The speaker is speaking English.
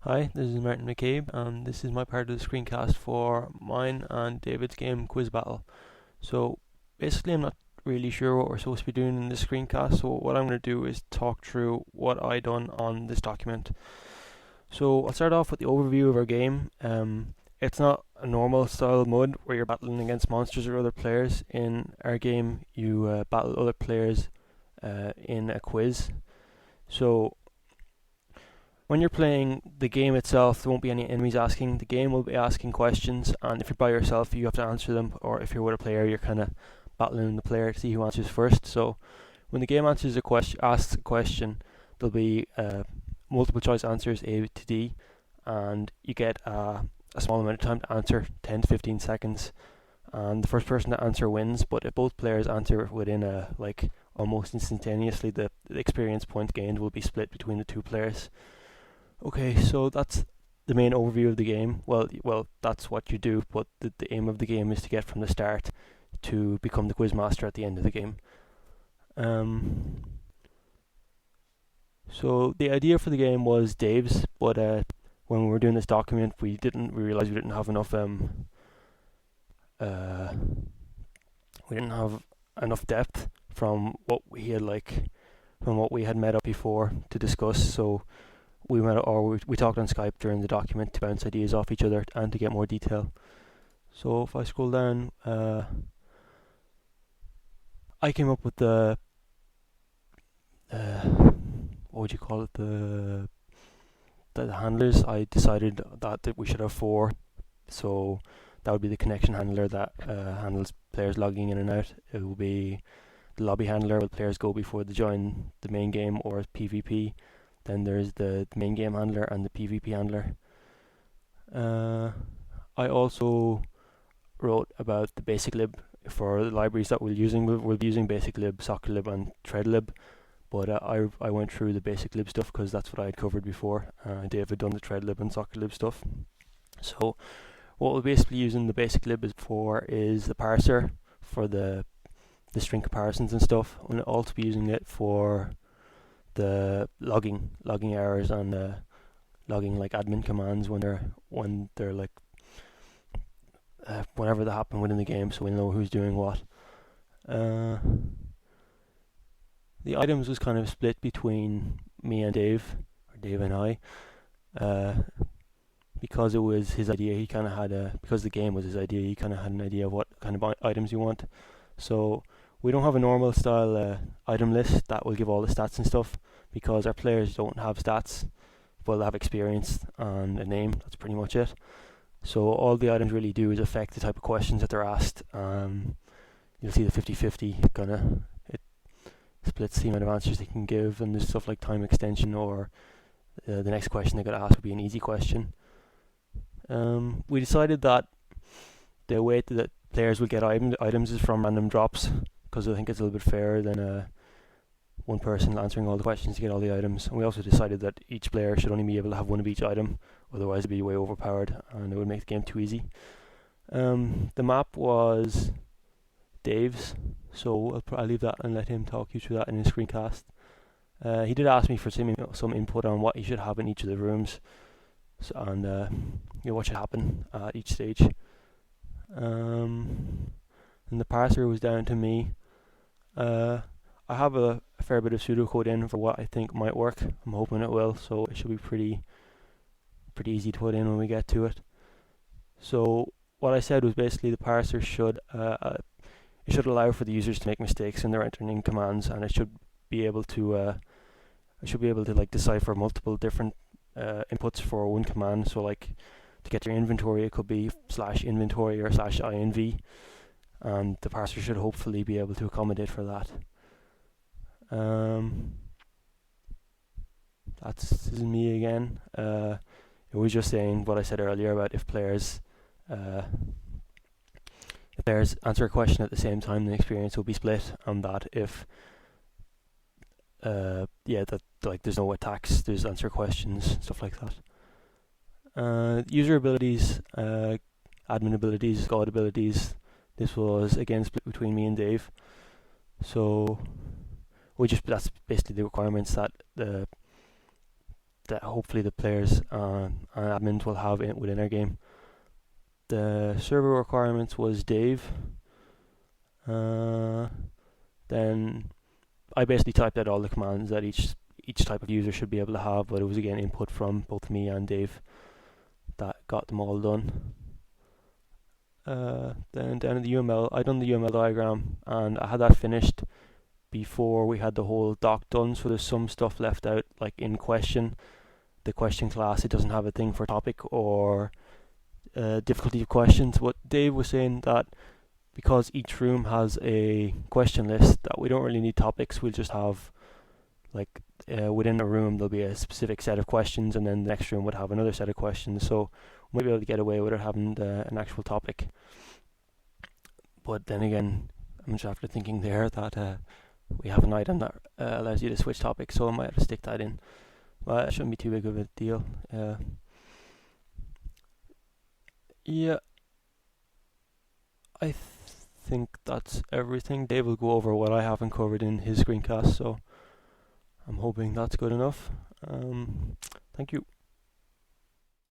Hi, this is Martin McCabe, and this is my part of the screencast for mine and David's game Quiz Battle. So, basically, I'm not really sure what we're supposed to be doing in this screencast, so what I'm going to do is talk through what I done on this document. So, I'll start off with the overview of our game. It's not a normal style mode where you're battling against monsters or other players. In our game, you battle other players in a quiz. So, when you're playing the game itself, there won't be any enemies asking. The game will be asking questions, and if you're by yourself, you have to answer them. Or if you're with a player, you're kind of battling the player to see who answers first. So, when the game asks a question, there'll be multiple choice answers A to D, and you get a small amount of time to answer, 10 to 15 seconds. And the first person to answer wins. But if both players answer within almost instantaneously, the experience points gained will be split between the two players. Okay, so that's the main overview of the game. Well, that's what you do, but the aim of the game is to get from the start to become the quiz master at the end of the game. So the idea for the game was Dave's, but when we were doing this document, we realized we didn't have enough depth from what we had met up before to discuss. So we talked on Skype during the document to bounce ideas off each other and to get more detail. So if I scroll down, I came up with the what would you call it, the handlers. I decided that we should have 4, so that would be the connection handler that handles players logging in and out. It will be the lobby handler where players go before they join the main game or PvP. Then there's the main game handler and the PvP handler. I also wrote about the basic lib for the libraries that we'll be using basic lib, soccer lib, and thread lib. But I went through the basic lib stuff because that's what I had covered before. Dave had done the thread lib and soccer lib stuff. So what we'll basically using the basic lib is the parser for the string comparisons and stuff. We'll also be using it for the logging errors and logging like admin commands when they're like whenever they happen within the game, so we know who's doing what. The items was kind of split between me and Dave, or Dave and I, because it was his idea. He kind of had because the game was his idea. He kind of had an idea of what kind of items you want. So we don't have a normal style item list that will give all the stats and stuff, because our players don't have stats. Well, they have experience and a name. That's pretty much it. So all the items really do is affect the type of questions that they're asked. You'll see the 50-50 kind of, it splits the amount of answers they can give, and there's stuff like time extension, or the next question they got asked would be an easy question. We decided that the way that players will get items is from random drops, because I think it's a little bit fairer than one person answering all the questions to get all the items. And we also decided that each player should only be able to have one of each item, otherwise it'd be way overpowered and it would make the game too easy. The map was Dave's, so I'll leave that and let him talk you through that in his screencast. He did ask me for some input on what he should have in each of the rooms, and what should happen at each stage. And the parser was down to me. I have a fair bit of pseudocode in for what I think might work. I'm hoping it will, so it should be pretty easy to put in when we get to it. So what I said was basically the parser should allow for the users to make mistakes when they're entering in commands, and it should be able to like decipher multiple different inputs for one command. So like to get your inventory, it could be /inventory or /inv, and the parser should hopefully be able to accommodate for that. This is me again. It was just saying what I said earlier about if players answer a question at the same time, the experience will be split, and that if there's no attacks, there's answer questions, stuff like that. User abilities, admin abilities, god abilities. This was again split between me and Dave. So that's basically the requirements that the that hopefully the players and admins will have within our game. The server requirements was Dave. Then I basically typed out all the commands that each type of user should be able to have, but it was again input from both me and Dave that got them all done. Then down in the UML, I done the UML diagram and I had that finished before we had the whole doc done, so there's some stuff left out, like in question. The question class, it doesn't have a thing for topic or difficulty of questions. But Dave was saying that because each room has a question list, that we don't really need topics. We'll just have, like, within a room there'll be a specific set of questions, and then the next room would have another set of questions. So we might be able to get away with it having an actual topic. But then again, I'm just after thinking there that we have an item that allows you to switch topics, so I might have to stick that in. But it shouldn't be too big of a deal. Yeah, I think that's everything. Dave will go over what I haven't covered in his screencast, so I'm hoping that's good enough. Thank you.